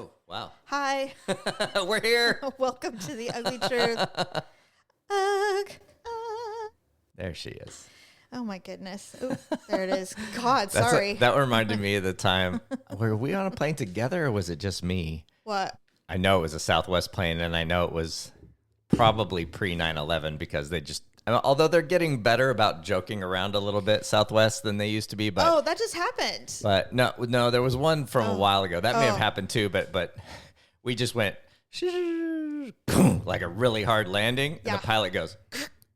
Oh, wow. Hi. We're here. Welcome to the Ugly Truth. There she is. Oh, my goodness. Ooh, there it is. God, sorry. That reminded me of the time. Were we on a plane together or was it just me? What? I know it was a Southwest plane, and I know it was probably pre 9/11 because they just, although they're getting better about joking around a little bit, Southwest, than they used to be. But that just happened. But no, there was one from a while ago. That may have happened too, but we just went boom, like a really hard landing, and the pilot goes,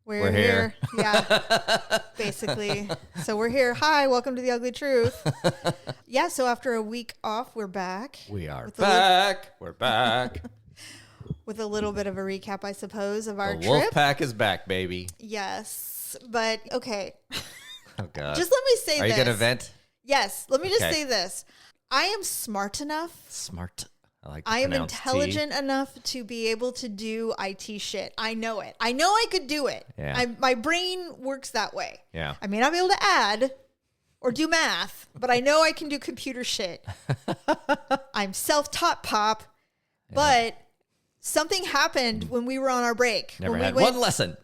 We're here. Yeah, basically. So we're here. Hi, welcome to the Ugly Truth. Yeah, so after a week off, we're back. We are back. We're back. With a little bit of a recap, I suppose, of our The trip. wolf pack is back, baby. Yes, but okay. Oh, God. Just let me say this. Are you going to vent? Yes, let me just say this. I am smart enough. Smart. I am intelligent enough to be able to do IT shit. I know it. I know I could do it. Yeah. My brain works that way. Yeah. I may not be able to add or do math, but I know I can do computer shit. I'm self-taught, Pop, but something happened when we were on our break. Never when had we went, one lesson.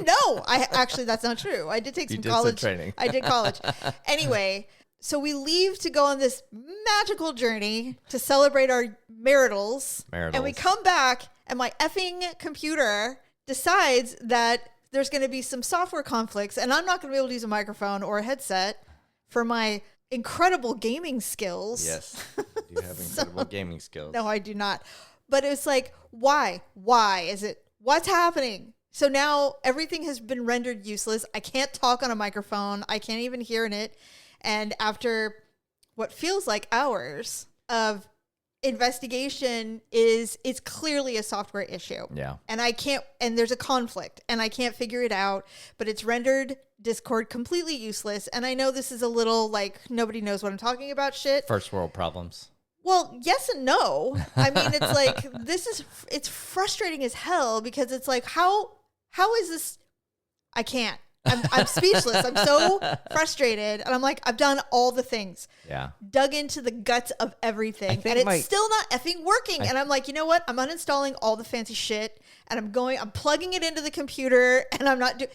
No, actually, that's not true. I did take some college training. I did college. Anyway, so we leave to go on this magical journey to celebrate our maritals. And we come back and my effing computer decides that there's going to be some software conflicts and I'm not going to be able to use a microphone or a headset for my incredible gaming skills. Yes. You have incredible gaming skills. No, I do not. But it's like, why? Why is it? What's happening? So now everything has been rendered useless. I can't talk on a microphone. I can't even hear in it. And after what feels like hours of investigation it's clearly a software issue. Yeah. And and there's a conflict and I can't figure it out, but it's rendered Discord completely useless. And I know this is a little like nobody knows what I'm talking about shit. First world problems. Well, yes and no. I mean, it's like, it's frustrating as hell because it's like, how is this? I can't. I'm speechless. I'm so frustrated. And I'm like, I've done all the things. Yeah. Dug into the guts of everything. And it's still not effing working. And I'm like, you know what? I'm uninstalling all the fancy shit. And I'm plugging it into the computer. And I'm not doing.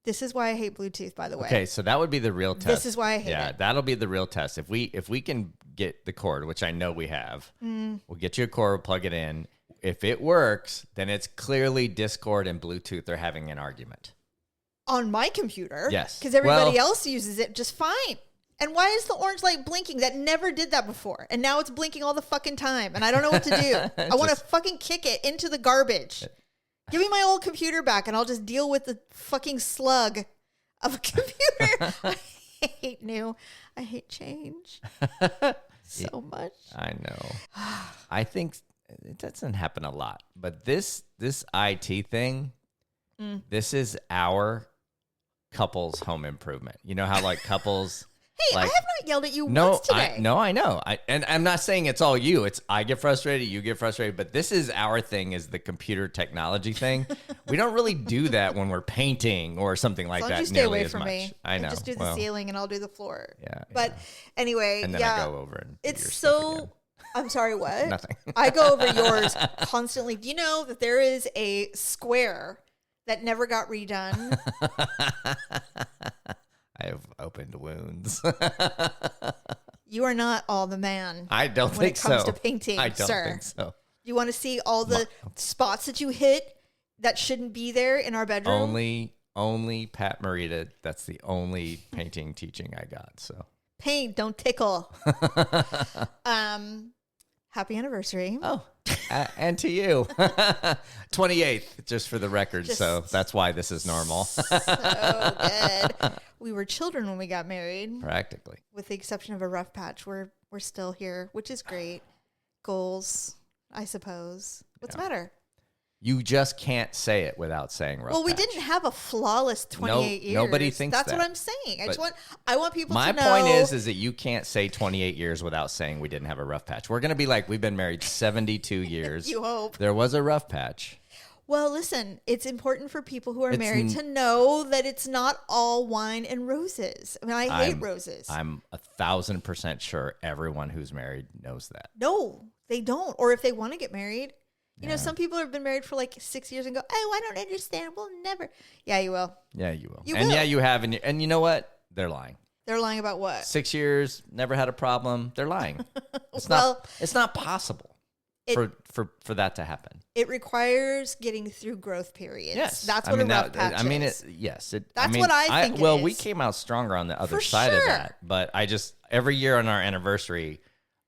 This is why I hate Bluetooth, by the way. Okay, so that would be the real test. This is why I hate it. Yeah, that'll be the real test. If we can get the cord, which I know we have, we'll get you a cord, plug it in. If it works, then it's clearly Discord and Bluetooth are having an argument. On my computer. Yes. Because everybody else uses it just fine. And why is the orange light blinking? That never did that before. And now it's blinking all the fucking time. And I don't know what to do. I want to fucking kick it into the garbage. Give me my old computer back and I'll just deal with the fucking slug of a computer. I hate new. I hate change so much. I know. I think it doesn't happen a lot. But this IT thing, this is our couples home improvement. You know how like couples... Hey, I have not yelled at you once today. I know. And I'm not saying it's all you. It's I get frustrated, you get frustrated. But this is our thing, is the computer technology thing. We don't really do that when we're painting or something like that. Don't you stay away from me. I know. Just do the ceiling and I'll do the floor. Yeah. But anyway, and then I go over and do your it's stuff so... again. I'm sorry, what? Nothing. I go over yours constantly. Do you know that there is a square that never got redone? I have opened wounds. You are not all the man. I don't think so. When it comes to painting, I don't sir. think so. You want to see all the spots that you hit that shouldn't be there in our bedroom? Only Pat Morita. That's the only painting teaching I got. So paint, don't tickle. Happy anniversary. Oh, and to you. 28th, just for the record. So that's why this is normal. So good. We were children when we got married. Practically. With the exception of a rough patch, we're still here, which is great. Goals, I suppose. What's the matter? You just can't say it without saying rough patch. Well, we didn't have a flawless 28 years. Nobody thinks That's that. what I'm saying. I want people to know. My point is that you can't say 28 years without saying we didn't have a rough patch. We're going to be like, we've been married 72 years. You hope. There was a rough patch. Well, listen, it's important for people who are married to know that it's not all wine and roses. I mean, I hate roses. I'm 1,000% sure everyone who's married knows that. No, they don't. Or if they want to get married, you know, some people have been married for like 6 years and go, oh, I don't understand. We'll never. Yeah, you will. Yeah, you will. You and will. yeah, you have. And you know what? They're lying. They're lying about what? 6 years, never had a problem. They're lying. It's not possible for that to happen. It requires getting through growth periods. Yes. That's what a rough patch is. That's what I think it well, is. we came out stronger on the other side of that. But every year on our anniversary,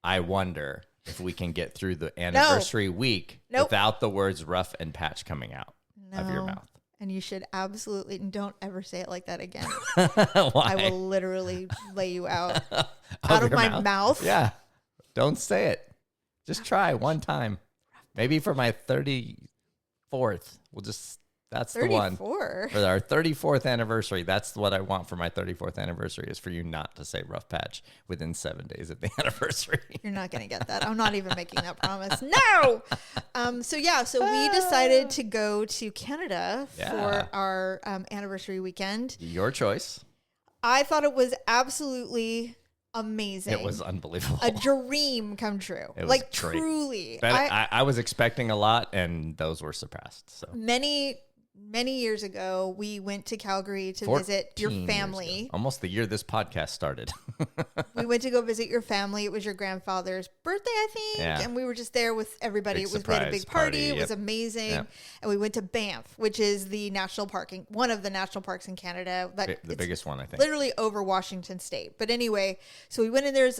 I wonder if we can get through the anniversary week without the words rough and patch coming out of your mouth. And you should absolutely don't ever say it like that again. Why? I will literally lay you out of my mouth. Yeah. Don't say it. Just try one time. Maybe for my 34th. That's 34? The one. For our 34th anniversary. That's what I want for my 34th anniversary is for you not to say rough patch within 7 days of the anniversary. You're not going to get that. I'm not even making that promise. No. So we decided to go to Canada for our anniversary weekend. Your choice. I thought it was absolutely amazing. It was unbelievable. A dream come true. It was like great. Truly. I was expecting a lot and those were surpassed. So many years ago, we went to Calgary to visit your family. Almost the year this podcast started. We went to go visit your family. It was your grandfather's birthday, I think. Yeah. And we were just there with everybody. We had a big party. Yep. It was amazing. Yep. And we went to Banff, which is the one of the national parks in Canada. The biggest one, I think. Literally over Washington State. But anyway, so we went in there.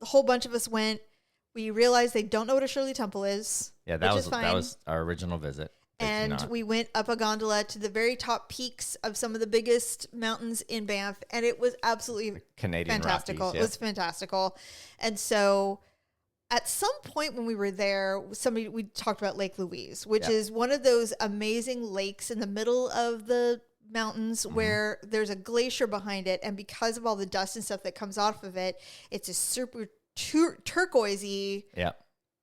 A whole bunch of us went. We realized they don't know what a Shirley Temple is. Yeah, that was our original visit. And we went up a gondola to the very top peaks of some of the biggest mountains in Banff. And it was absolutely Canadian fantastical. Rockies, It was fantastical. And so at some point when we were there, we talked about Lake Louise, which is one of those amazing lakes in the middle of the mountains where there's a glacier behind it. And because of all the dust and stuff that comes off of it, it's a super turquoisey. Yeah.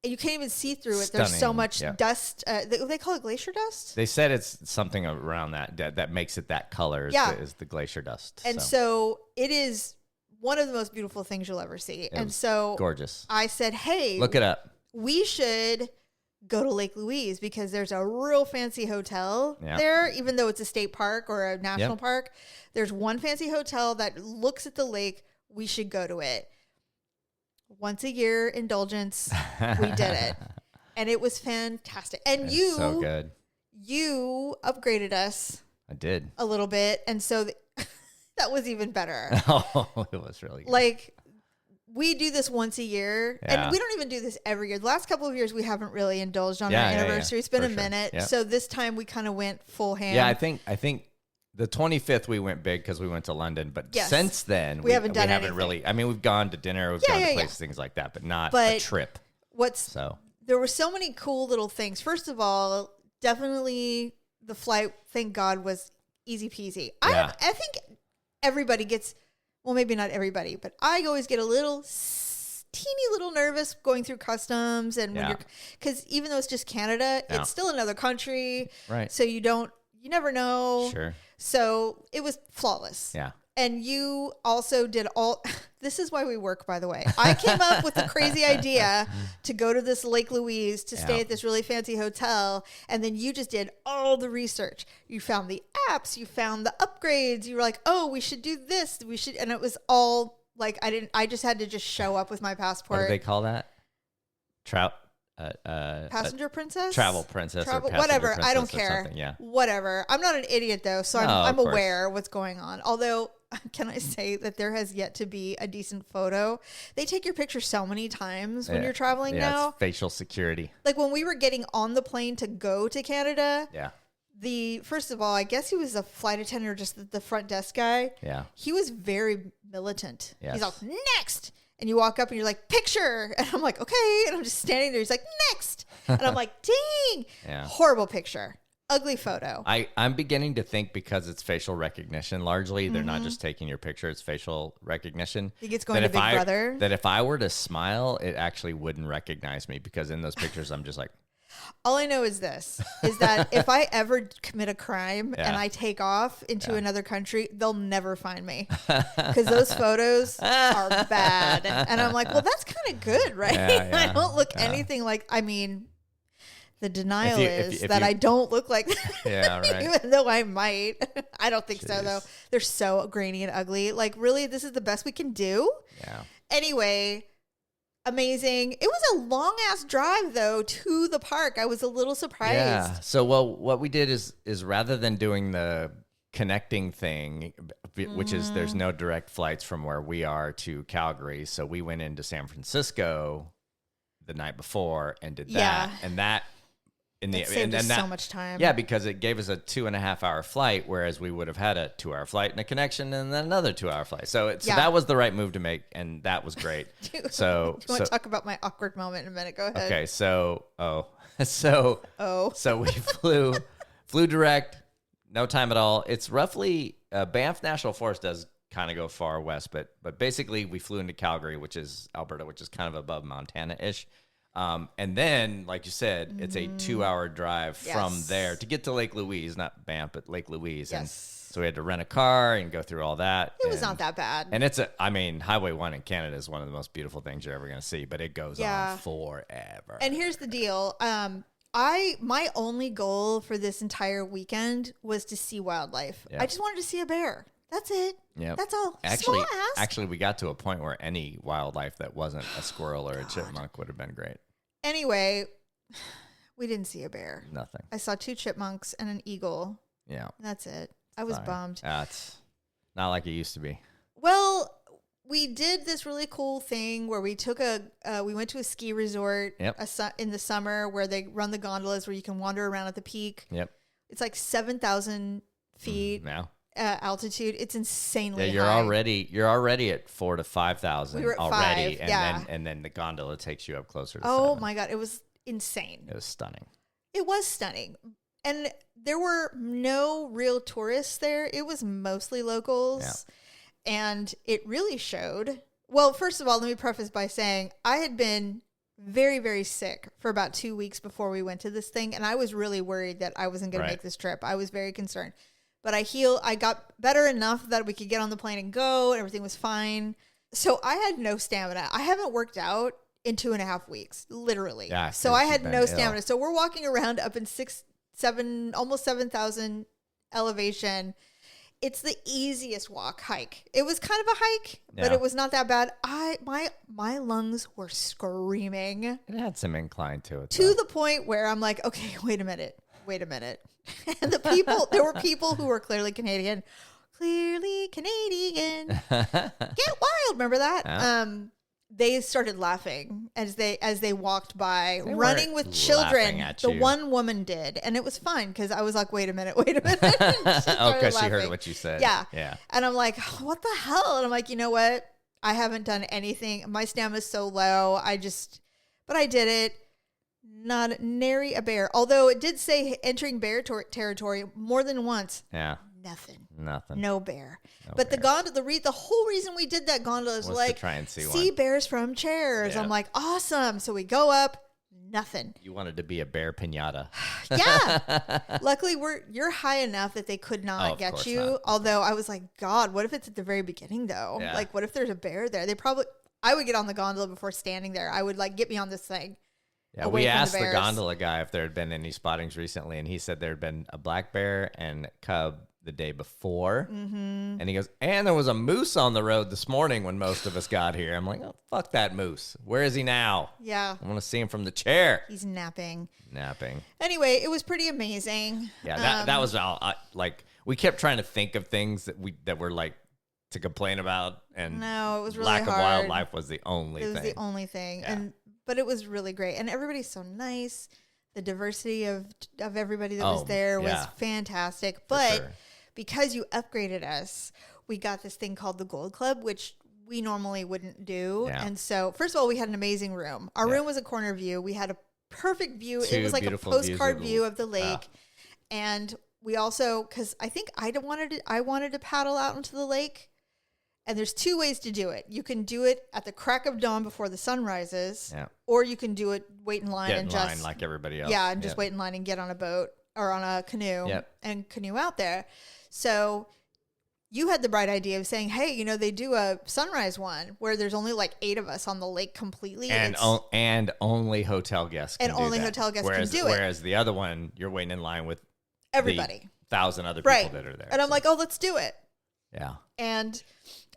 You can't even see through it. Stunning. There's so much dust. They call it glacier dust? They said it's something around that makes it that color is the glacier dust. And so it is one of the most beautiful things you'll ever see. And so gorgeous. I said, hey, look it up. We should go to Lake Louise because there's a real fancy hotel there, even though it's a state park or a national park. There's one fancy hotel that looks at the lake. We should go to it. Once a year indulgence, we did it. And it was fantastic. And it's so good. You upgraded us. I did. A little bit. And so that was even better. Oh, it was really good. Like, we do this once a year. And we don't even do this every year. The last couple of years, we haven't really indulged on our anniversary. It's been a minute. Yep. So this time we kind of went full hand. Yeah, I think the 25th we went big because we went to London, but since then we haven't really. I mean, we've gone to dinner, we've gone to places, things like that, but not a trip. There were so many cool little things. First of all, definitely the flight. Thank God was easy peasy. I think everybody gets. Well, maybe not everybody, but I always get a teeny little nervous going through customs and when because even though it's just Canada, it's still another country, right? So you never know. Sure. So it was flawless. Yeah. And you also did this is why we work, by the way. I came up with the crazy idea to go to this Lake Louise to stay at this really fancy hotel. And then you just did all the research. You found the apps, you found the upgrades. You were like, oh, we should do this. And it was all like, I just had to just show up with my passport. What do they call that? Passenger princess? Travel princess. Whatever. Princess I don't care. Yeah. Whatever. I'm not an idiot though, so I'm aware of what's going on. Although, can I say that there has yet to be a decent photo? They take your picture so many times when you're traveling now. It's facial security. Like when we were getting on the plane to go to Canada. Yeah. First of all, I guess he was a flight attendant or just the front desk guy. Yeah. He was very militant. Yes. He's like, next. And you walk up and you're like, picture. And I'm like, okay. And I'm just standing there. He's like, next. And I'm like, dang. Yeah. Horrible picture. Ugly photo. I'm beginning to think because it's facial recognition, largely, they're not just taking your picture, it's facial recognition. I think it's going to Big Brother. That if I were to smile, it actually wouldn't recognize me because in those pictures, I'm just like, All I know is this, is that if I ever commit a crime Yeah. and I take off into another country, they'll never find me because those photos are bad. And I'm like, well, that's kind of good, right? I don't look anything like, I mean, the denial is that I don't look like that. Yeah, right. Even though I might. I don't think so, though. They're so grainy and ugly. Like, really, this is the best we can do? Yeah. Anyway, amazing. It was a long ass drive though to the park. I was a little surprised. Yeah. So, well, what we did is rather than doing the connecting thing, which is there's no direct flights from where we are to Calgary, so we went into San Francisco the night before and did that, and that. Saved us so much time. Yeah, because it gave us a 2.5 hour flight, whereas we would have had a 2 hour flight and a connection and then another 2 hour flight. So that was the right move to make, and that was great. So you want to talk about my awkward moment in a minute? Go ahead. Okay, so we flew direct, no time at all. It's roughly Banff National Forest does kind of go far west, but basically we flew into Calgary, which is Alberta, which is kind of above Montana-ish. And then, like you said, it's a 2 hour drive from there to get to Lake Louise, not Banff, but Lake Louise. Yes. And so we had to rent a car and go through all that. It was not that bad. And Highway 1 in Canada is one of the most beautiful things you're ever going to see, but it goes on forever. And here's the deal. My only goal for this entire weekend was to see wildlife. Yep. I just wanted to see a bear. That's it. Yeah, that's all. Actually, we got to a point where any wildlife that wasn't a squirrel or a chipmunk would have been great. Anyway, we didn't see a bear. Nothing. I saw 2 chipmunks and an eagle. Yeah, that's it. I was bummed. It's not like it used to be. Well, we did this really cool thing where we took we went to a ski resort in the summer where they run the gondolas where you can wander around at the peak. Yep. It's like 7,000 feet. Now. Altitude. It's insanely you're high. You're already at 4,000 to 5,000 we were at already, 5, and then the gondola takes you up closer to 7. My my God, it was insane. It was stunning. It was stunning, and there were no real tourists there. It was mostly locals, and it really showed. Well, first of all, let me preface by saying I had been very, very sick for about 2 weeks before we went to this thing, and I was really worried that I wasn't going to make this trip. I was very concerned. But I got better enough that we could get on the plane and go, and everything was fine. So I had no stamina. I haven't worked out in 2.5 weeks, literally. Yeah, so I had no stamina. So we're walking around up in almost 7,000 elevation. It's the easiest hike. It was kind of a hike, but it was not that bad. My lungs were screaming. It had some incline to it. To the point where I'm like, okay, wait a minute. And there were people who were clearly Canadian. Get wild. Remember that? Yeah. They started laughing as they walked by, running with children. The one woman did, and it was fine because I was like, wait a minute. Because she heard what you said. Yeah. And I'm like, what the hell? And I'm like, you know what? I haven't done anything. My stamina is so low. But I did it. Not nary a bear. Although it did say entering bear territory more than once. Yeah. Nothing. No bear. But the gondola, the whole reason we did that gondola is like to try and see bears from chairs. Yeah. I'm like, awesome. So we go up. Nothing. You wanted to be a bear piñata. Yeah. Luckily, you're high enough that they could not get you. Not. Although I was like, God, what if it's at the very beginning though? Yeah. Like, what if there's a bear there? I would get on the gondola before standing there. I would get me on this thing. Yeah, we asked the gondola guy if there had been any spottings recently, and he said there had been a black bear and cub the day before. Mm-hmm. And he goes, and there was a moose on the road this morning when most of us got here. I'm like, oh, fuck that moose. Where is he now? Yeah. I want to see him from the chair. He's napping. Anyway, it was pretty amazing. Yeah, that was all. We kept trying to think of things that were like to complain about, and no, it was really lack hard. of wildlife was the only thing. It was the only thing. Yeah. But it was really great. And everybody's so nice. The diversity of everybody that was there was fantastic. But because you upgraded us, we got this thing called the Gold Club, which we normally wouldn't do. Yeah. And so, first of all, we had an amazing room. Our room was a corner view. We had a perfect view. It was like a postcard view of the lake. And we also, because I think I wanted to paddle out into the lake. And there's two ways to do it. You can do it at the crack of dawn before the sun rises, or you can do it, wait in line and just like everybody else. Yeah, and just wait in line and get on a boat or on a canoe and canoe out there. So you had the bright idea of saying, hey, you know, they do a sunrise one where there's only like 8 of us on the lake completely. And only hotel guests can do that. Hotel guests can do it. Whereas the other one, you're waiting in line with everybody. 1,000 other people that are there. And I'm like, oh, let's do it. Yeah. And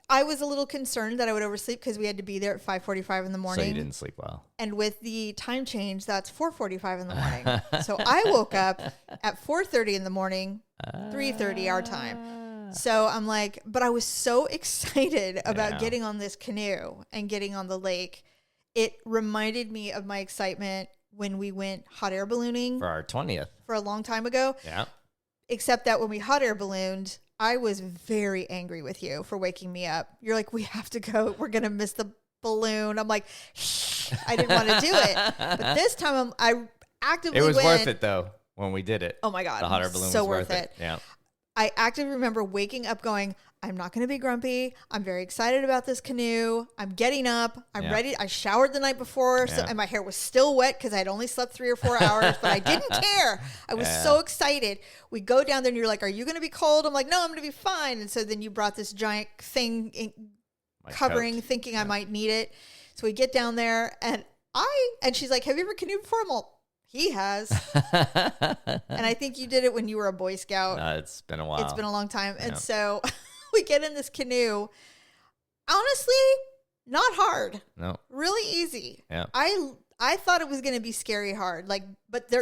I was a little concerned that I would oversleep because we had to be there at 5:45 in the morning. So you didn't sleep well. And with the time change, that's 4:45 in the morning. So I woke up at 4:30 in the morning, 3:30 our time. So I'm like, but I was so excited about getting on this canoe and getting on the lake. It reminded me of my excitement when we went hot air ballooning. For our 20th. For a long time ago. Yeah. Except that when we hot air ballooned, I was very angry with you for waking me up. You're like, we have to go. We're going to miss the balloon. I'm like, shh, I didn't want to do it. But this time I actively went. It was worth it, though, when we did it. Oh, my God. The hot air balloon so was worth it. Yeah. I actively remember waking up going, I'm not going to be grumpy. I'm very excited about this canoe. I'm getting up. I'm ready. I showered the night before, and my hair was still wet because I'd only slept 3 or 4 hours, but I didn't care. I was so excited. We go down there, and you're like, are you going to be cold? I'm like, no, I'm going to be fine. And so then you brought this giant thing covering, thinking I might need it. So we get down there, and she's like, have you ever canoed before? I'm like, he has. And I think you did it when you were a Boy Scout. It's been a while. It's been a long time. And so we get in this canoe. Honestly, not hard. No. Really easy. Yeah. I thought it was going to be scary hard.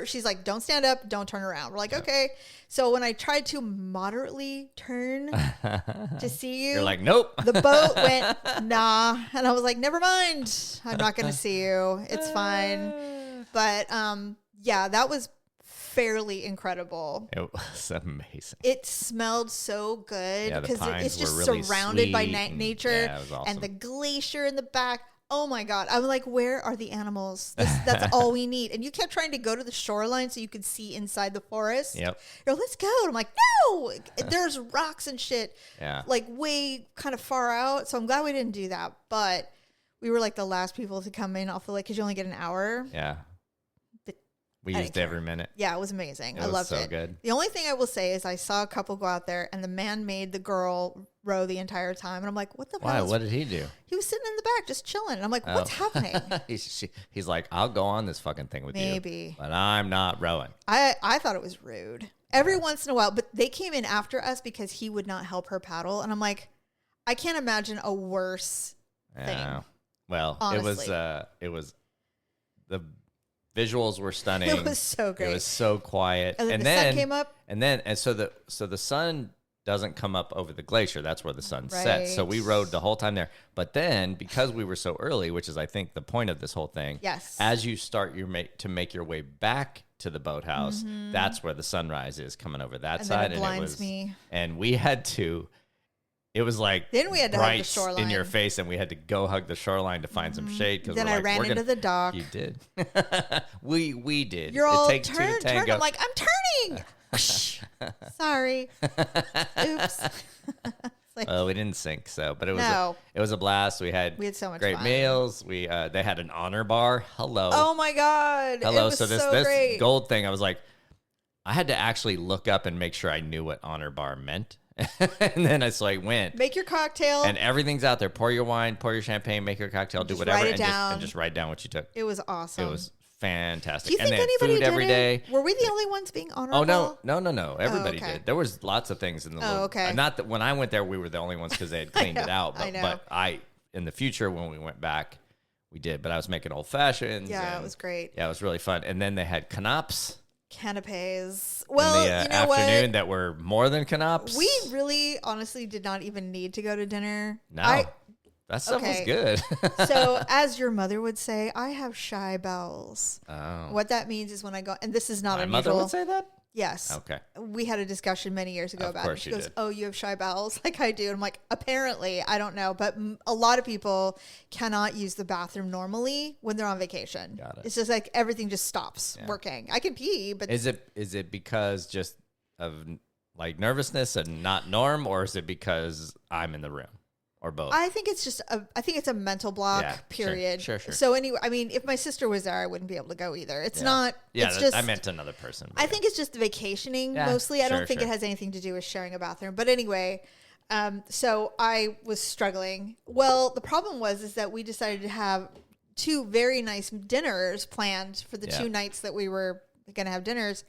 She's like, don't stand up, don't turn around. We're like, okay. So when I tried to moderately turn to see you, you're like, nope. The boat went, nah. And I was like, never mind. I'm not going to see you. It's fine. But that was fairly incredible. It was amazing. It smelled so good because it's just really surrounded by nature it was awesome. And the glacier in the back. Oh my God. I'm like, where are the animals? That's all we need. And you kept trying to go to the shoreline so you could see inside the forest. Yep. You're like, let's go. And I'm like, no, there's rocks and shit. Yeah. Like way kind of far out. So I'm glad we didn't do that. But we were like the last people to come in off the lake because you only get an hour. Yeah. We used every minute. Yeah, it was amazing. I loved it. It was so good. The only thing I will say is I saw a couple go out there and the man made the girl row the entire time. And I'm like, what the hell? Why? What did he do? He was sitting in the back just chilling. And I'm like, what's happening? He's like, I'll go on this fucking thing with you. But I'm not rowing. I thought it was rude. Every once in a while. But they came in after us because he would not help her paddle. And I'm like, I can't imagine a worse thing. Well, honestly. it was the visuals were stunning. It was so great. It was so quiet. And then the sun came up. And so the sun doesn't come up over the glacier. That's where the sun sets. So we rode the whole time there. But then because we were so early, which is I think the point of this whole thing. Yes. As you start to make your way back to the boathouse, that's where the sunrise is coming over that and side. Then it blinds me. And we had to. It was like then we had to hug the shoreline in your face, and we had to go hug the shoreline to find some shade. Because then I ran into the dock. You did. we did. You're all turn. I'm like, I'm turning. Sorry. Oops. We didn't sink, but it was a blast. We had so much great fun. meals. They had an honor bar. Hello. Oh my God. Hello. It was so this great. gold thing, I was like, I had to actually look up and make sure I knew what honor bar meant. And then I went. Make your cocktail. And everything's out there. Pour your wine, pour your champagne, make your cocktail, do whatever. Write it down. And just write down what you took. It was awesome. It was fantastic. Do you think and they had anybody food did every day. Were we the only ones being honorable? Oh, no. Everybody okay. did. There was lots of things in the little. Okay. Not that when I went there, we were the only ones because they had cleaned it out. I know. But in the future, when we went back, we did. But I was making old fashions. Yeah, it was great. Yeah, it was really fun. And then they had canapes. Canapes. Well, in the you know afternoon what? that were more than canapes. We really, honestly, did not even need to go to dinner. No, that stuff was good. So, as your mother would say, I have shy bowels. Oh. What that means is when I go, and this is not My unusual. mother would say that? Yes. Okay. We had a discussion many years ago about it. She goes, did. oh, you have shy bowels like I do. And I'm like, apparently, I don't know. But a lot of people cannot use the bathroom normally when they're on vacation. Got it. It's just like everything just stops working. I can pee, but Is it because just of like nervousness and not norm, or is it because I'm in the room? or both? I think it's just I think it's a mental block, period. Sure. So anyway, I mean, if my sister was there, I wouldn't be able to go either. It's not. Yeah, it's just, I meant another person. I think it's just vacationing mostly. I don't think it has anything to do with sharing a bathroom. But anyway, so I was struggling. Well, the problem is that we decided to have 2 very nice dinners planned for the 2 nights that we were going to have dinners.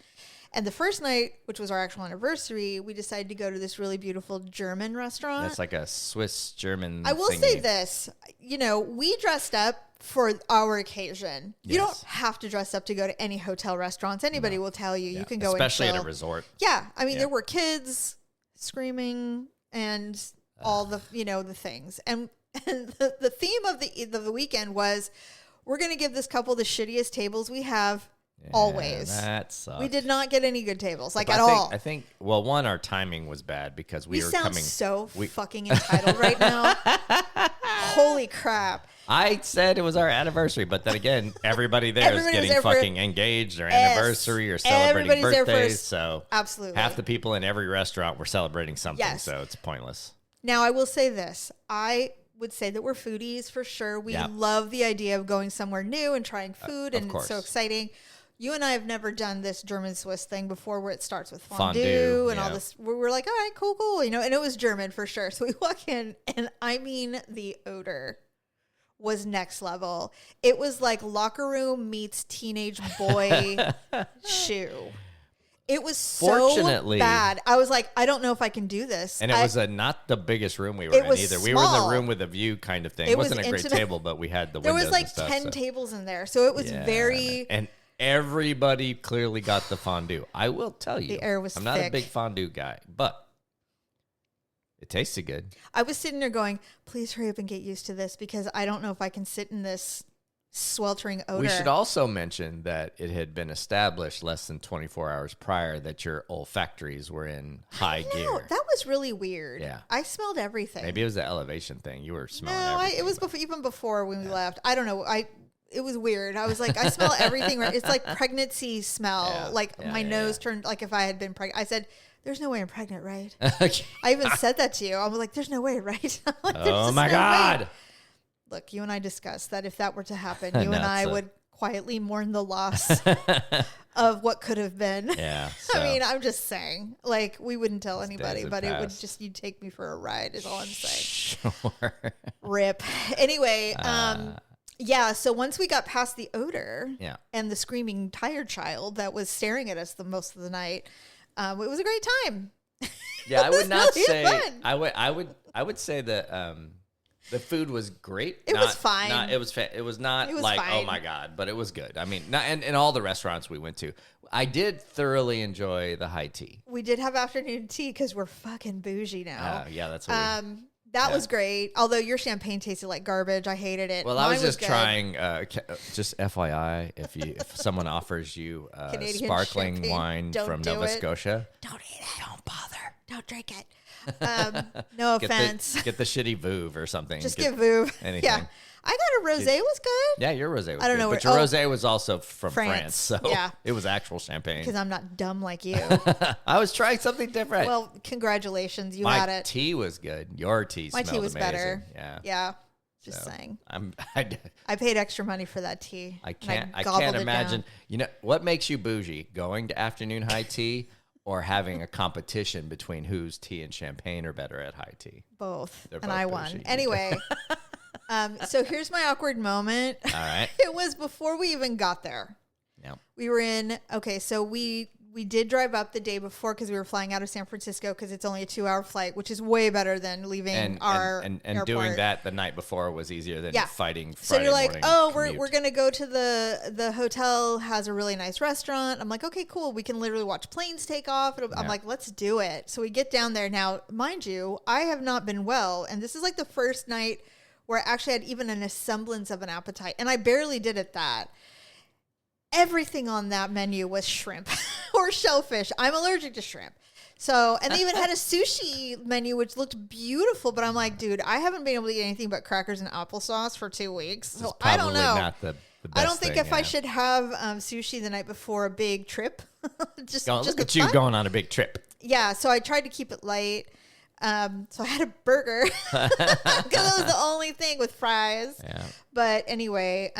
And the first night, which was our actual anniversary, we decided to go to this really beautiful German restaurant. That's like a Swiss German I will thingy. say this, we dressed up for our occasion. You don't have to dress up to go to any hotel restaurants. Anybody will tell you. You can go especially and at a resort. Yeah. I mean, there were kids screaming and all the, the things. And the theme of the weekend was, we're going to give this couple the shittiest tables we have. Always. That sucks. We did not get any good tables, at all. all. I think, well, one, our timing was bad because we were sound coming. so fucking entitled right now. Holy crap. I said it was our anniversary, but then again, everybody there is getting fucking engaged or anniversary or celebrating birthdays. So absolutely, half the people in every restaurant were celebrating something. So it's pointless. Now, I will say this. I would say that we're foodies for sure. We love the idea of going somewhere new and trying food, and it's so exciting. You and I have never done this German Swiss thing before where it starts with fondue and all this. We're like, all right, cool. And it was German for sure. So we walk in, and I mean, the odor was next level. It was like locker room meets teenage boy shoe. It was so bad. I was like, I don't know if I can do this. And it was not the biggest room we were in either. We were in the room with a view kind of thing. It wasn't a great table, but we had the windows. There was like and stuff, 10 tables in there. So it was very... And everybody clearly got the fondue. I will tell you, the air was I'm not a big fondue guy, but it tasted good. I was sitting there going, please hurry up and get used to this because I don't know if I can sit in this sweltering odor. We should also mention that it had been established less than 24 hours prior that your olfactories were in high gear. That was really weird. Yeah. I smelled everything. Maybe it was the elevation thing. You were smelling everything. It was even before when we left. I don't know. It was weird. I was like, I smell everything. It's like pregnancy smell. My nose turned like if I had been pregnant. I said, there's no way I'm pregnant, right? I even said that to you. I was like, there's no way, right? Like, oh my God. Way. Look, you and I discussed that if that were to happen, you and I would quietly mourn the loss of what could have been. Yeah. So. I mean, I'm just saying, like, we wouldn't tell anybody, but it would just, you'd take me for a ride is all I'm saying. Sure. Rip. Anyway, yeah, so once we got past the odor and the screaming tired child that was staring at us the most of the night, it was a great time. Yeah, I would not really say fun. I would say that the food was great. It was fine. It was not like fine. Oh my God, but it was good. I mean, in all the restaurants we went to, I did thoroughly enjoy the high tea. We did have afternoon tea because we're fucking bougie now. Yeah, that's weird. That was great. Although your champagne tasted like garbage. I hated it. Well, I was just trying, just FYI, if someone offers you sparkling champagne wine from Nova Scotia, don't eat it. Don't bother. Don't drink it. No offense. Get the shitty Vouv or something. Just get Vouv. Anything. Yeah. I got a rosé was good. Yeah, your rosé was I don't good. know but your rosé was also from France. So it was actual champagne. Because I'm not dumb like you. I was trying something different. Well, congratulations. You My had it. My tea was good. Your tea smelled amazing. My tea was better. Yeah. Just saying. I paid extra money for that tea. I can't imagine. You know, what makes you bougie? Going to afternoon high tea or having a competition between whose tea and champagne are better at high tea? Both. And I won. Anyway. So here's my awkward moment. All right. It was before we even got there. Yeah. We were so we did drive up the day before because we were flying out of San Francisco because it's only a 2-hour flight, which is way better than leaving our airport. Doing that the night before was easier than fighting Friday So you're like, morning we're going to go to the hotel has a really nice restaurant. I'm like, okay, cool. We can literally watch planes take off. I'm like, let's do it. So we get down there. Now, mind you, I have not been well. And this is like the first night where I actually had even a semblance of an appetite. And I barely did at that. Everything on that menu was shrimp or shellfish. I'm allergic to shrimp. So, and they even had a sushi menu, which looked beautiful. But I'm like, dude, I haven't been able to eat anything but crackers and applesauce for 2 weeks. So I don't know. Not the best I don't think thing, if I should have sushi the night before a big trip. Look at you going on a big trip. Yeah. So I tried to keep it light. So I had a burger because it was the only thing with fries. Yeah. But anyway,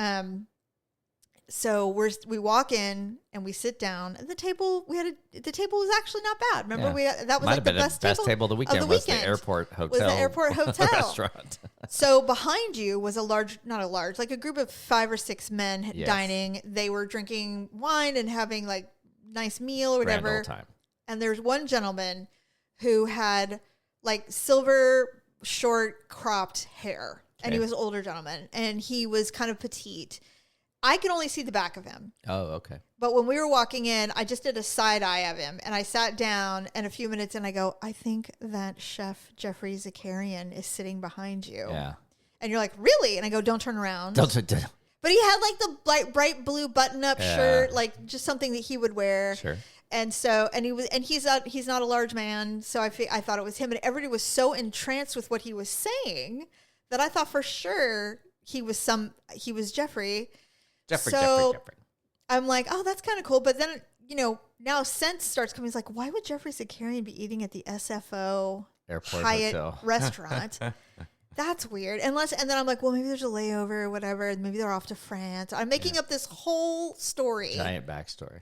so we walk in and we sit down. And the table was actually not bad. Remember, that was Might like have the been best the best table of the weekend. Was the airport hotel restaurant. So behind you was like a group of 5 or 6 men dining. They were drinking wine and having like nice meal or whatever. Grand old time. And there's one gentleman who had like silver short cropped hair. And he was an older gentleman and he was kind of petite. I could only see the back of him. Oh, okay. But when we were walking in, I just did a side eye of him and I sat down and a few minutes in I go, I think that Chef Jeffrey Zakarian is sitting behind you. Yeah. And you're like, really? And I go, don't turn around. Don't. But he had like the bright blue button up shirt, like just something that he would wear. Sure. And so, he's not a large man. So I thought it was him and everybody was so entranced with what he was saying that I thought for sure he was Jeffrey. Jeffrey. I'm like, oh, that's kind of cool. But then, now sense starts coming. It's like, why would Jeffrey Zakarian be eating at the SFO Airport Hyatt hotel restaurant? That's weird. And then I'm like, well, maybe there's a layover or whatever. Maybe they're off to France. I'm making up this whole story. Giant backstory.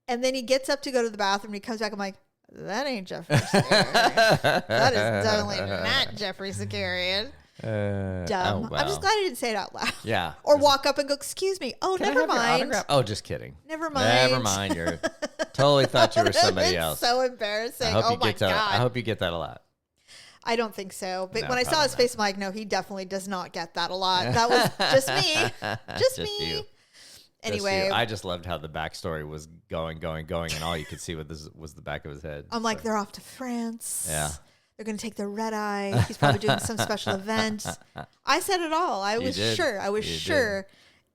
And then he gets up to go to the bathroom and he comes back. I'm like, that ain't Jeffrey Zakarian. That is definitely not Jeffrey Zakarian. Dumb. Oh, wow. I'm just glad I didn't say it out loud. Yeah. Or walk up and go, excuse me. Oh, Can never I have your mind. autograph? Oh, just kidding. Never mind. You're totally thought you were somebody else. So embarrassing. I hope Oh you my get that. God. I hope you get that a lot. I don't think so. But No, when I saw probably his face, I'm like, no, he definitely does not get that a lot. That was just me. Just me. You. Anyway. I just loved how the backstory was going, and all you could see was the back of his head. I'm like, they're off to France. Yeah. They're going to take the red eye. He's probably doing some special event. I said it all. I was sure. I was sure.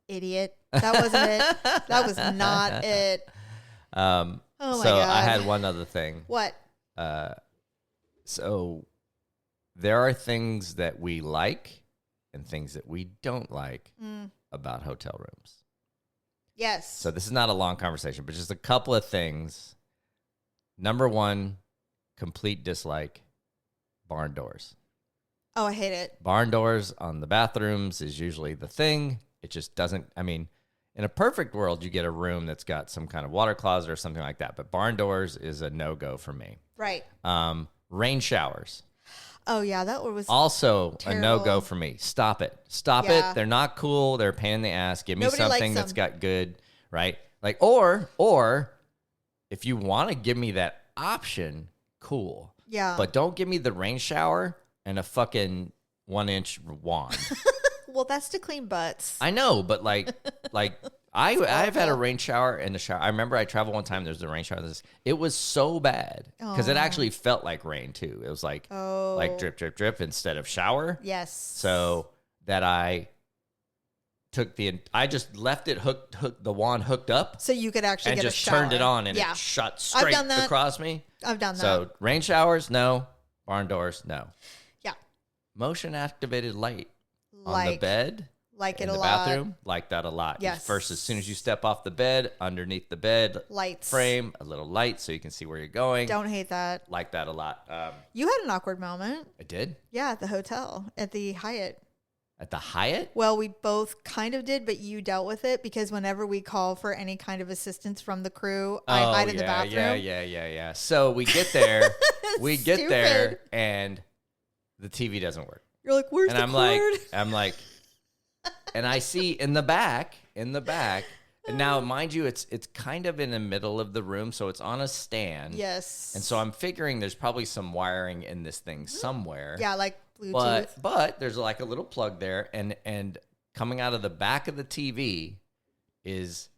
Idiot. That wasn't it. That was not it. Oh my God. So I had one other thing. What? So there are things that we like and things that we don't like about hotel rooms. Yes. So this is not a long conversation, but just a couple of things. Number one, complete dislike, barn doors. Oh, I hate it. Barn doors on the bathrooms is usually the thing. It just doesn't, in a perfect world, you get a room that's got some kind of water closet or something like that. But barn doors is a no-go for me. Right. Rain showers. Oh, yeah, that was also terrible. A no-go for me. Stop it. Stop it. They're not cool. They're a pain in the ass. Give me Nobody something that's got good, right? Like, or if you want to give me that option, cool. Yeah. But don't give me the rain shower and a fucking 1-inch wand. Well, that's to clean butts. I know, but I've had a rain shower and a shower. I remember I traveled one time. There's a rain shower. It was so bad because it actually felt like rain too. It was like drip, drip, drip instead of shower. Yes. So that I just left it the wand hooked up. So you could actually and get just a shower. turned it on and it shut straight across me. I've done that. So rain showers, no. Barn doors, no. Yeah. Motion activated light on the bed. Like in it a the lot. bathroom, like that a lot. Yes. First, as soon as you step off the bed, underneath the bed lights frame, a little light so you can see where you're going. Don't hate that. Like that a lot. You had an awkward moment. I did? Yeah, at the hotel, at the Hyatt. At the Hyatt? Well, we both kind of did, but you dealt with it because whenever we call for any kind of assistance from the crew, I hide in the bathroom. Yeah. So we get there, there, and the TV doesn't work. You're like, where's the cord? I'm like, and I see in the back, and now mind you, it's kind of in the middle of the room, so it's on a stand. Yes. And so I'm figuring there's probably some wiring in this thing somewhere. Yeah, like Bluetooth. But there's like a little plug there, and coming out of the back of the TV is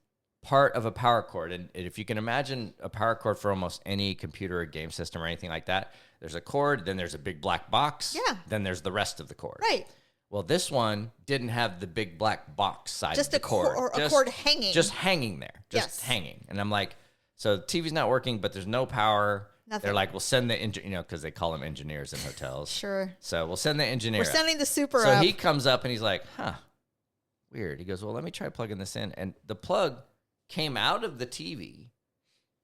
part of a power cord. And if you can imagine a power cord for almost any computer or game system or anything like that, there's a cord, then there's a big black box, then there's the rest of the cord. Right. Well, this one didn't have the big black box side just of the cord. A cord hanging. Just hanging there. Just hanging. And I'm like, so the TV's not working, but there's no power. Nothing. They're like, we'll send the engineer, because they call them engineers in hotels. Sure. So we'll send the engineer. We're sending the super So up. he comes up and he's like, weird. He goes, well, let me try plugging this in. And the plug came out of the TV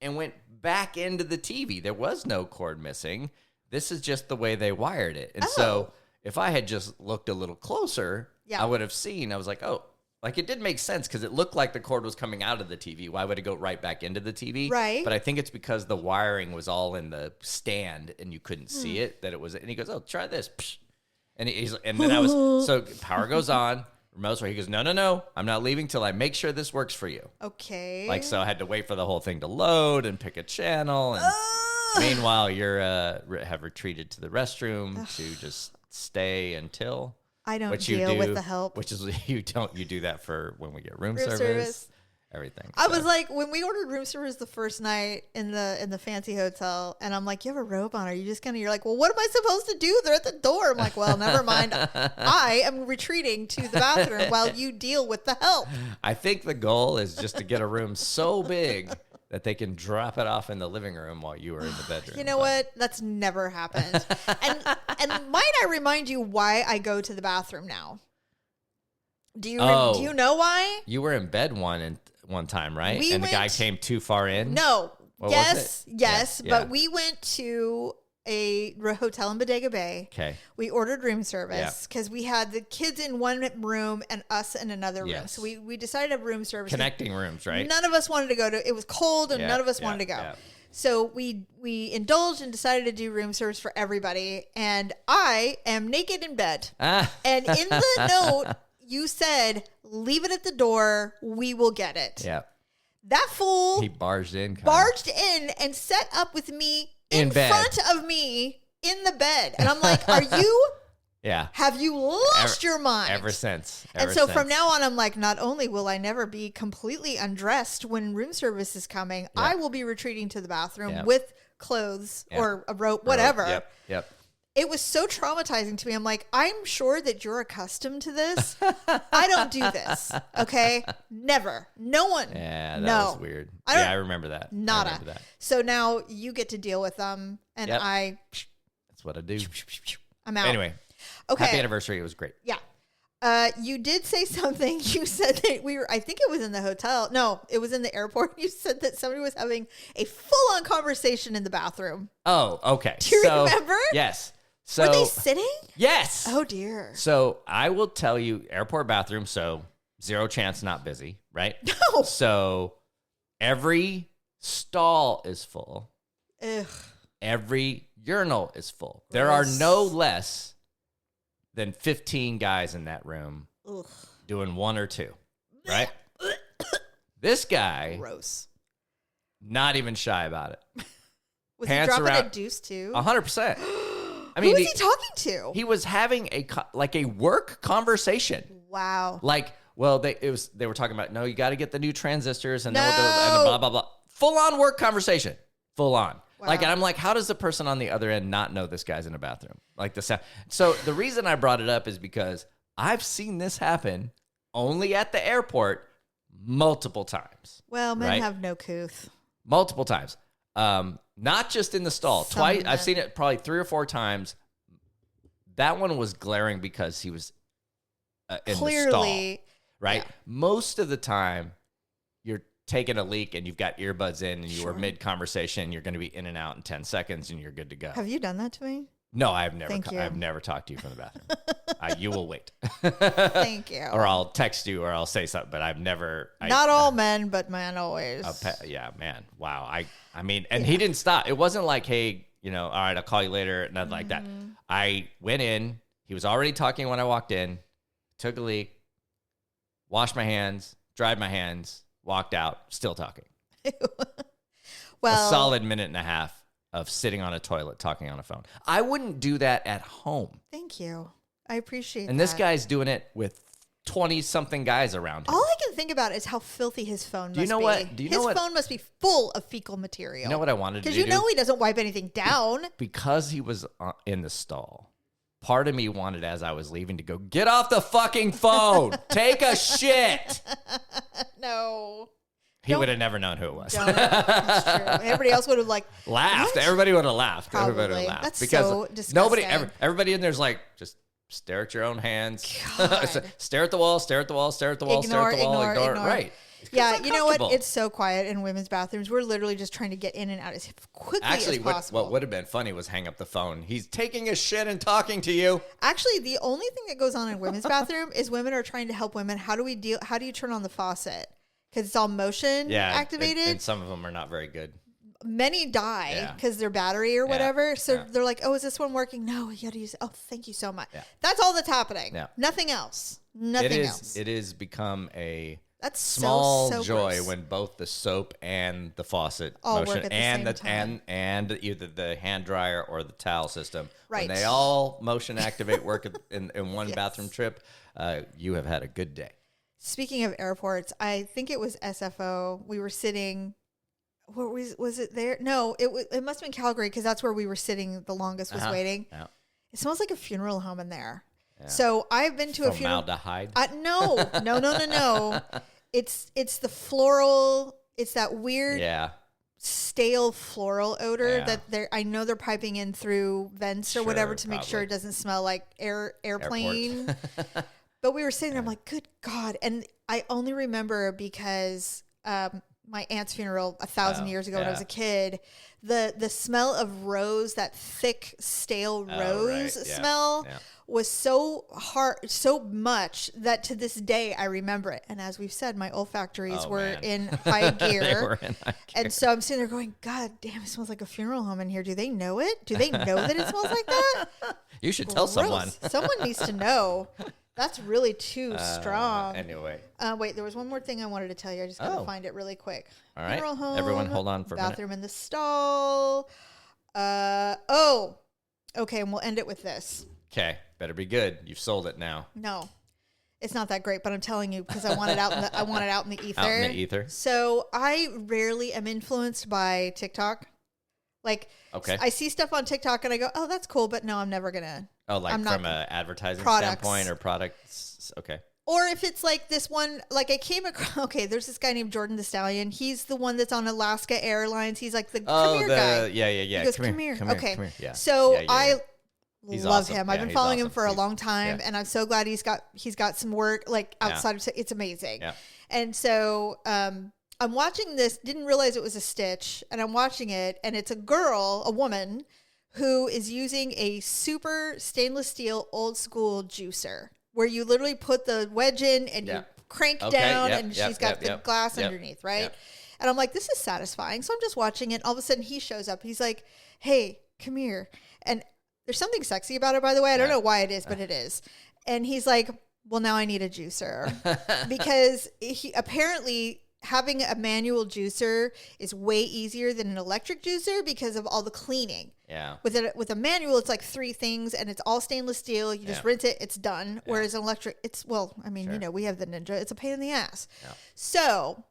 and went back into the TV. There was no cord missing. this is just the way they wired it. And so if I had just looked a little closer, I would have seen, I was like, oh, like it did make sense because it looked like the cord was coming out of the TV. Why would it go right back into the TV? Right. But I think it's because the wiring was all in the stand and you couldn't see it, that it was, and he goes, oh, try this. And then I was, so power goes on. Remote's where he goes, no, I'm not leaving till I make sure this works for you. Okay. Like, so I had to wait for the whole thing to load and pick a channel. And meanwhile, you're have retreated to the restroom to just stay until. I don't deal with the help. Which is, you do that for when we get room service. Everything. I was like, when we ordered room service the first night in the fancy hotel, and I'm like, you have a robe on. Are you just gonna? You're like, well, what am I supposed to do? They're at the door. I'm like, well, never mind. I am retreating to the bathroom while you deal with the help. I think the goal is just to get a room so big that they can drop it off in the living room while you are in the bedroom. You know what? That's never happened. and might I remind you why I go to the bathroom now? Do you know why? You were in bed one time, right? The guy came too far in? No. Yes. But we went to a hotel in Bodega Bay. Okay. We ordered room service because we had the kids in one room and us in another room. Yes. So we decided to have room service. Connecting rooms, right? None of us wanted to go to, it was cold and none of us wanted to go. Yeah. So we indulged and decided to do room service for everybody. And I am naked in bed. And in the note, you said, leave it at the door. We will get it. Yeah. That fool. He barged in and set up with me in bed. front of me in the bed. And I'm like, are you? Yeah. Have you lost your mind? Ever since. From now on, I'm like, not only will I never be completely undressed when room service is coming, I will be retreating to the bathroom with clothes or a rope, whatever. Yep. It was so traumatizing to me. I'm like, I'm sure that you're accustomed to this. I don't do this. Okay. Never. No one. Yeah, that was weird. I remember that. Nada. I remember that. So now you get to deal with them. And that's what I do. I'm out. Anyway. Okay. Happy anniversary. It was great. Yeah. You did say something. You said that I think it was in the hotel. No, it was in the airport. You said that somebody was having a full on conversation in the bathroom. Oh, okay. Do you remember? Yes. So, were they sitting? Yes. Oh, dear. So I will tell you, airport bathroom, so zero chance not busy, right? No. So every stall is full. Ugh. Every urinal is full. There are no less than 15 guys in that room doing one or two, right? This guy, gross, not even shy about it. Was he dropping a deuce too? 100%. I mean, who was he talking to? He was having a work conversation. Wow. Like, well, they were talking about, no, you got to get the new transistors and then we'll do and blah blah blah. Full on work conversation. Full on. Wow. Like, and I'm like, how does the person on the other end not know this guy's in a bathroom? Like the sound. So the reason I brought it up is because I've seen this happen only at the airport multiple times. Well, men have no couth. Multiple times. Not just in the stall. Twice. I've seen it probably 3 or 4 times. That one was glaring because he was in the stall. Right? Yeah. Most of the time, you're taking a leak and you've got earbuds in and you are mid-conversation. You're going to be in and out in 10 seconds and you're good to go. Have you done that to me? No, I've never talked to you from the bathroom. You will wait. Thank you. Or I'll text you or I'll say something, but I've never. Not all men, but man always. Yeah, man. Wow. I mean, and he didn't stop. It wasn't like, hey, all right, I'll call you later. Nothing like that. I went in. He was already talking when I walked in, took a leak, washed my hands, dried my hands, walked out, still talking. Well, a solid minute and a half of sitting on a toilet talking on a phone. I wouldn't do that at home. Thank you. I appreciate that. And this guy's doing it with 20-something guys around him. All I can think about is how filthy his phone must be. Do you know what? His phone must be full of fecal material. You know what I wanted to do? Because you know he doesn't wipe anything down. Because he was in the stall, part of me wanted, as I was leaving, to go, get off the fucking phone. Take a shit. No. He would have never known who it was. That's true. Everybody else would have laughed. What? Everybody would have laughed. Probably. Everybody would have laughed. That's because so disgusting. Everybody in there's like, just stare at your own hands. Stare at the wall, stare at the wall, stare at the wall, stare at the wall, ignore ignore. Right. Yeah, you know what? It's so quiet in women's bathrooms. We're literally just trying to get in and out as quickly as possible. What would have been funny was hang up the phone. He's taking a shit and talking to you. Actually, the only thing that goes on in women's bathroom is women are trying to help women. How do you turn on the faucet? Because it's all motion activated. And some of them are not very good. Many die because their battery or whatever. So they're like, oh, is this one working? No, you got to use it. Oh, thank you so much. Yeah. That's all that's happening. Yeah. Nothing else. Nothing else. It has become a that's small so joy gross. when both the soap and the faucet all motion work at the same time. and either the hand dryer or the towel system. Right. When they all motion activate work in one bathroom trip, you have had a good day. Speaking of airports, I think it was SFO. We were sitting... was it there? No, it must have been Calgary because that's where we were sitting the longest was waiting. Yeah. It smells like a funeral home in there. Yeah. So I've been to a funeral. Formaldehyde? No. It's the floral. It's that weird stale floral odor that I know they're piping in through vents or whatever to make sure it doesn't smell like airplane. But we were sitting there, I'm like, good God. And I only remember because my aunt's funeral 1,000 years ago when I was a kid, the smell of rose, that thick, stale rose smell was so hard, so much that to this day I remember it. And as we've said, my olfactories were in high gear. They were in high gear. And so I'm sitting there going, God damn, it smells like a funeral home in here. Do they know it? Do they know that it smells like that? You should tell someone. Someone needs to know. That's really too strong. Anyway. Wait, there was one more thing I wanted to tell you. I just got to find it really quick. All right. Funeral home, everyone hold on for a minute. Bathroom in the stall. Okay, and we'll end it with this. Okay, better be good. You've sold it now. No, it's not that great, but I'm telling you because I want it out in the out in the ether. Out in the ether. So I rarely am influenced by TikTok. Like, I see stuff on TikTok and I go, oh, that's cool, but no, I'm never gonna. Oh, like from an advertising standpoint or products? Okay. Or if it's like this one, like I came across, there's this guy named Jordan the Stallion. He's the one that's on Alaska Airlines. He's like the come here guy. Yeah. He goes, come here. Okay. Come here. Yeah. So I love awesome. him. I've been following him for a long time, and I'm so glad he's got some work like outside of it's amazing. Yeah. And so I'm watching this, didn't realize it was a stitch, and I'm watching it, and it's a woman, who is using a super stainless steel old school juicer where you literally put the wedge in and you crank down and she's got the glass underneath, right? Yep. And I'm like, this is satisfying. So I'm just watching it. All of a sudden he shows up. He's like, hey, come here. And there's something sexy about it, by the way. I don't know why it is, but it is. And he's like, well, now I need a juicer because he apparently having a manual juicer is way easier than an electric juicer because of all the cleaning. Yeah. With a manual, it's like 3 things and it's all stainless steel. You just rinse it, it's done. Yeah. Whereas an electric, we have the Ninja. It's a pain in the ass. Yeah. So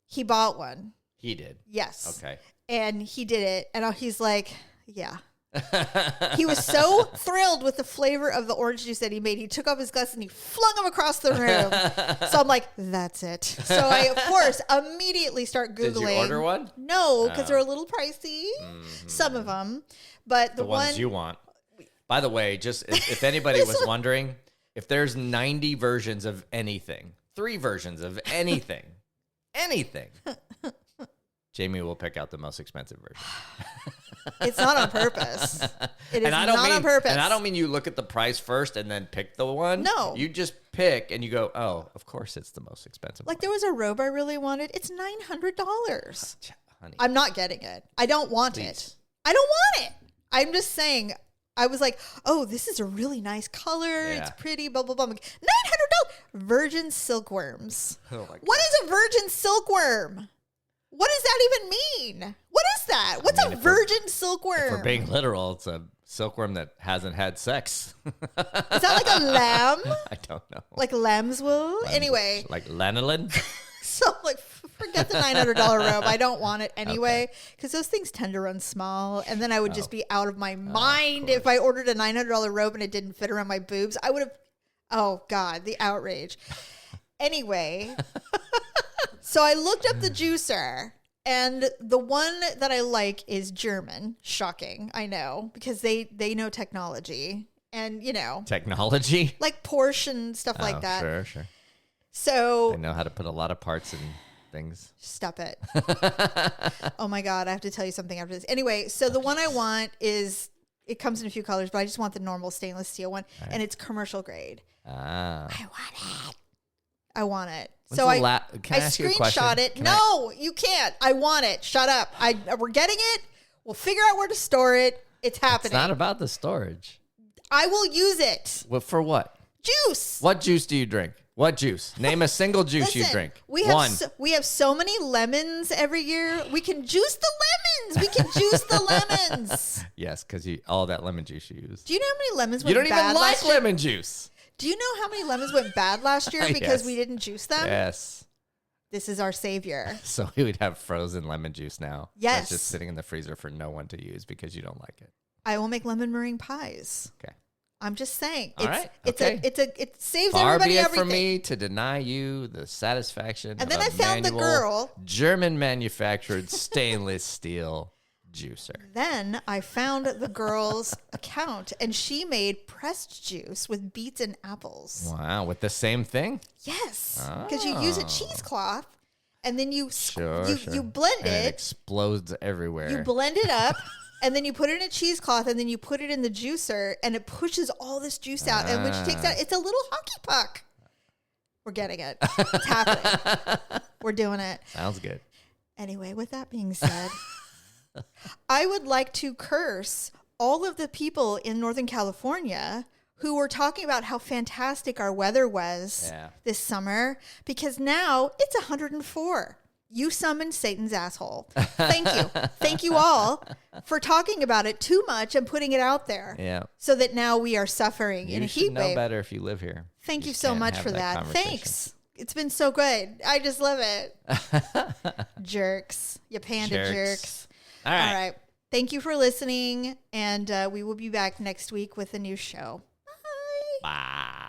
he bought one. He did. Yes. Okay. And he did it. And he's like, yeah. He was so thrilled with the flavor of the orange juice that he made. He took off his glasses and he flung them across the room. So I'm like, that's it. So I, of course, immediately start Googling. Did you order one? No, because they're a little pricey. Mm-hmm. Some of them. But the ones you want. By the way, just if anybody was wondering, if there's 90 versions of anything, 3 versions of anything, Jamie will pick out the most expensive version. It's not on purpose. It is not on purpose. And I don't mean you look at the price first and then pick the one. No. You just pick and you go, oh, of course it's the most expensive one. There was a robe I really wanted. It's $900. Honey. I'm not getting it. I don't want it. I don't want it. I'm just saying, I was like, oh, this is a really nice color. Yeah. It's pretty, blah, blah, blah. $900. Virgin silkworms. Oh my God. What is a virgin silkworm? What does that even mean? What is that? What's a virgin silkworm? If we're being literal, it's a silkworm that hasn't had sex. Is that like a lamb? I don't know. Like lamb's wool? Anyway. Like lanolin? So forget the $900 robe. I don't want it anyway because those things tend to run small. And then I would just be out of my mind if I ordered a $900 robe and it didn't fit around my boobs. I would have, oh God, the outrage. Anyway. So I looked up the juicer, and the one that I like is German. Shocking, I know, because they know technology and, Technology? Like Porsche and stuff like that. Sure. So they know how to put a lot of parts in things. Stop it. Oh my God. I have to tell you something after this. Anyway, so the one I want is, it comes in a few colors, but I just want the normal stainless steel one. Right. And it's commercial grade. Ah. I want it. When's so I screenshot it. No, you can't. I want it. Shut up. We're getting it. We'll figure out where to store it. It's happening. It's not about the storage. I will use it. Well, for what? Juice. What juice do you drink? What juice? Name a single juice you drink. We have so many lemons every year. We can juice the lemons. We can juice the lemons. Yes, because all that lemon juice you use. Do you know how many lemons went bad? You don't even like lemon juice. Do you know how many lemons went bad last year because we didn't juice them? Yes. This is our savior. So we would have frozen lemon juice now. Yes. That's just sitting in the freezer for no one to use because you don't like it. I will make lemon meringue pies. Okay. I'm just saying. All right. Okay. It saves Far everybody be it everything. for me to deny you the satisfaction and then of I found the girl. German manufactured stainless steel juicer. Then I found the girl's account and she made pressed juice with beets and apples. Wow. With the same thing? Yes. Because you use a cheesecloth and then you blend and it explodes everywhere. You blend it up. And then you put it in a cheesecloth, and then you put it in the juicer, and it pushes all this juice out. And when she takes out, it's a little hockey puck. We're getting it. It's happening. We're doing it. Sounds good. Anyway, with that being said, I would like to curse all of the people in Northern California who were talking about how fantastic our weather was this summer, because now it's 104. You summoned Satan's asshole. Thank you. Thank you all for talking about it too much and putting it out there. Yeah. So that now we are suffering in a heat wave. You should know better if you live here. Thank you so much for that. Thanks. It's been so good. I just love it. Jerks. You panda jerks. All right. Thank you for listening. And we will be back next week with a new show. Bye. Bye.